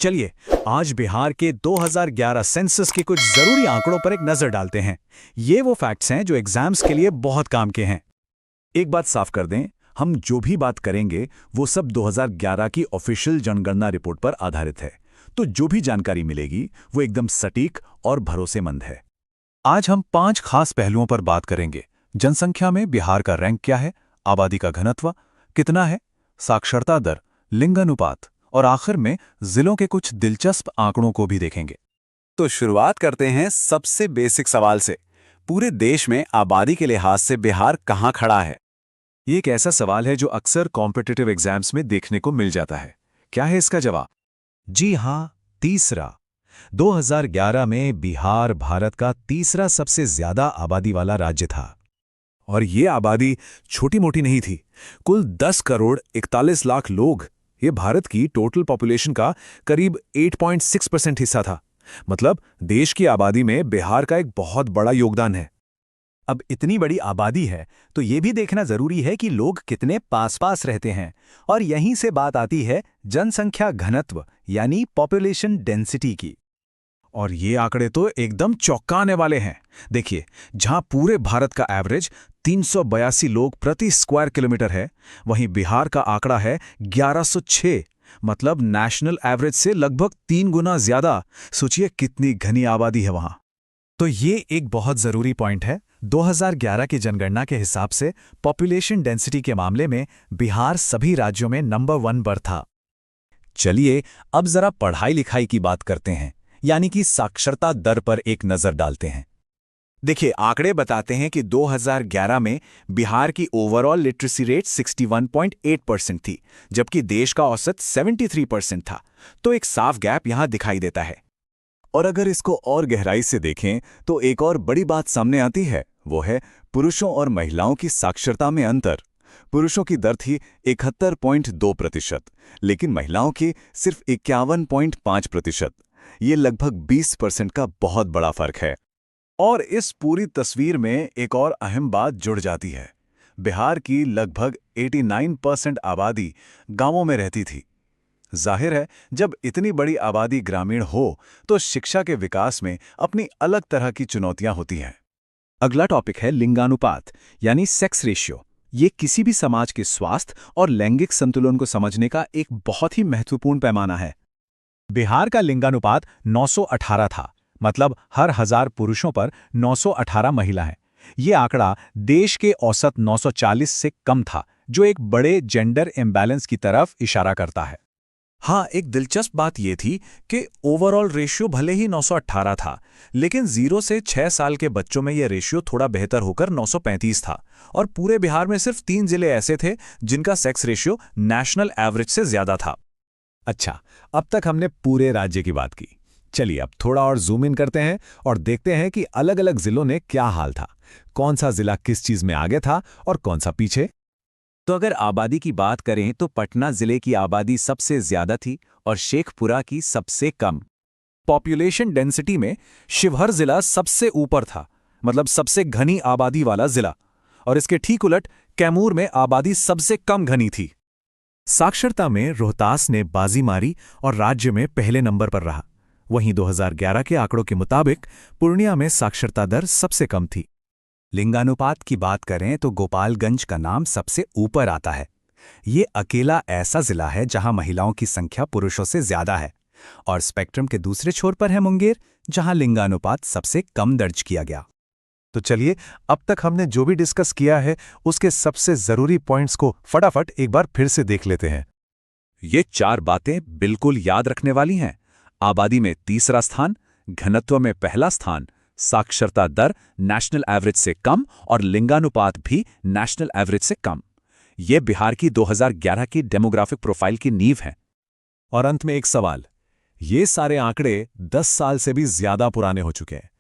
चलिए आज बिहार के 2011 सेंसस के कुछ जरूरी आंकड़ों पर एक नजर डालते हैं। ये वो फैक्ट्स हैं जो एग्जाम्स के लिए बहुत काम के हैं। एक बात साफ कर दें, हम जो भी बात करेंगे वो सब 2011 की ऑफिशियल जनगणना रिपोर्ट पर आधारित है, तो जो भी जानकारी मिलेगी वो एकदम सटीक और भरोसेमंद है। आज हम 5 खास पहलुओं पर बात करेंगे। जनसंख्या में बिहार का रैंक क्या है, आबादी का घनत्व कितना है, साक्षरता दर, लिंगानुपात और आखिर में जिलों के कुछ दिलचस्प आंकड़ों को भी देखेंगे। तो शुरुआत करते हैं सबसे बेसिक सवाल से। पूरे देश में आबादी के लिहाज से बिहार कहाँ खड़ा है? ये एक ऐसा सवाल है जो अक्सर कॉम्पिटिटिव एग्जाम्स में देखने को मिल जाता है। क्या है इसका जवाब? जी हाँ, तीसरा। 2011 में बिहार भारत का तीसरा सबसे ज्यादा आबादी वाला राज्य था। और ये आबादी छोटी मोटी नहीं थी। कुल 10 करोड़ 41 लाख लोग। ये भारत की टोटल पॉपुलेशन का करीब 8.6% हिस्सा था। मतलब देश की आबादी में बिहार का एक बहुत बड़ा योगदान है। अब इतनी बड़ी आबादी है तो ये भी देखना जरूरी है कि लोग कितने पास पास रहते हैं, और यहीं से बात आती है जनसंख्या घनत्व यानी पॉपुलेशन डेंसिटी की। और ये आंकड़े तो एकदम चौंकाने वाले हैं। देखिए, जहां पूरे भारत का एवरेज 382 लोग प्रति स्क्वायर किलोमीटर है, वहीं बिहार का आंकड़ा है 1106, मतलब नेशनल एवरेज से लगभग 3 गुना ज्यादा। सोचिए कितनी घनी आबादी है वहां। तो ये एक बहुत जरूरी पॉइंट है। 2011 की जनगणना के हिसाब से पॉपुलेशन डेंसिटी के मामले में बिहार सभी राज्यों में नंबर 1 पर था। चलिए अब जरा पढ़ाई लिखाई की बात करते हैं, यानी कि साक्षरता दर पर एक नजर डालते हैं। देखिए, आंकड़े बताते हैं कि 2011 में बिहार की ओवरऑल लिटरेसी रेट 61.8% थी, जबकि देश का औसत 73% था। तो एक साफ गैप यहां दिखाई देता है। और अगर इसको और गहराई से देखें तो एक और बड़ी बात सामने आती है, वो है पुरुषों और महिलाओं की साक्षरता में अंतर। पुरुषों की दर थी 71.2%, लेकिन महिलाओं की सिर्फ 51.5%। ये लगभग 20% का बहुत बड़ा फर्क है। और इस पूरी तस्वीर में एक और अहम बात जुड़ जाती है। बिहार की लगभग 89% आबादी गांवों में रहती थी। जाहिर है, जब इतनी बड़ी आबादी ग्रामीण हो तो शिक्षा के विकास में अपनी अलग तरह की चुनौतियां होती हैं। अगला टॉपिक है लिंगानुपात यानी सेक्स रेशियो। ये किसी भी समाज के स्वास्थ्य और लैंगिक संतुलन को समझने का एक बहुत ही महत्वपूर्ण पैमाना है। बिहार का लिंगानुपात 918 था, मतलब हर 1000 पुरुषों पर 918 महिला हैं। ये आंकड़ा देश के औसत 940 से कम था, जो एक बड़े जेंडर इम्बैलेंस की तरफ इशारा करता है। हाँ, एक दिलचस्प बात यह थी कि ओवरऑल रेशियो भले ही 918 था, लेकिन 0 से 6 साल के बच्चों में यह रेशियो थोड़ा बेहतर होकर 935 था। और पूरे बिहार में सिर्फ 3 जिले ऐसे थे जिनका सेक्स रेशियो नेशनल एवरेज से ज्यादा था। अच्छा, अब तक हमने पूरे राज्य की बात की। चलिए अब थोड़ा और जूम इन करते हैं और देखते हैं कि अलग अलग जिलों ने क्या हाल था, कौन सा जिला किस चीज में आगे था और कौन सा पीछे। तो अगर आबादी की बात करें तो पटना जिले की आबादी सबसे ज्यादा थी और शेखपुरा की सबसे कम। पॉपुलेशन डेंसिटी में शिवहर जिला सबसे ऊपर था, मतलब सबसे घनी आबादी वाला जिला, और इसके ठीक उलट कैमूर में आबादी सबसे कम घनी थी। साक्षरता में रोहतास ने बाजी मारी और राज्य में पहले नंबर पर रहा। वहीं 2011 के आंकड़ों के मुताबिक पूर्णिया में साक्षरता दर सबसे कम थी। लिंगानुपात की बात करें तो गोपालगंज का नाम सबसे ऊपर आता है। ये अकेला ऐसा जिला है जहां महिलाओं की संख्या पुरुषों से ज्यादा है। और स्पेक्ट्रम के दूसरे छोर पर है मुंगेर, जहां लिंगानुपात सबसे कम दर्ज किया गया। तो चलिए अब तक हमने जो भी डिस्कस किया है उसके सबसे जरूरी पॉइंट्स को फटाफट एक बार फिर से देख लेते हैं। ये 4 बातें बिल्कुल याद रखने वाली हैं। आबादी में तीसरा स्थान, घनत्व में पहला स्थान, साक्षरता दर नेशनल एवरेज से कम और लिंगानुपात भी नेशनल एवरेज से कम। ये बिहार की 2011 की डेमोग्राफिक प्रोफाइल की नींव है। और अंत में एक सवाल, ये सारे आंकड़े 10 साल से भी ज्यादा पुराने हो चुके हैं।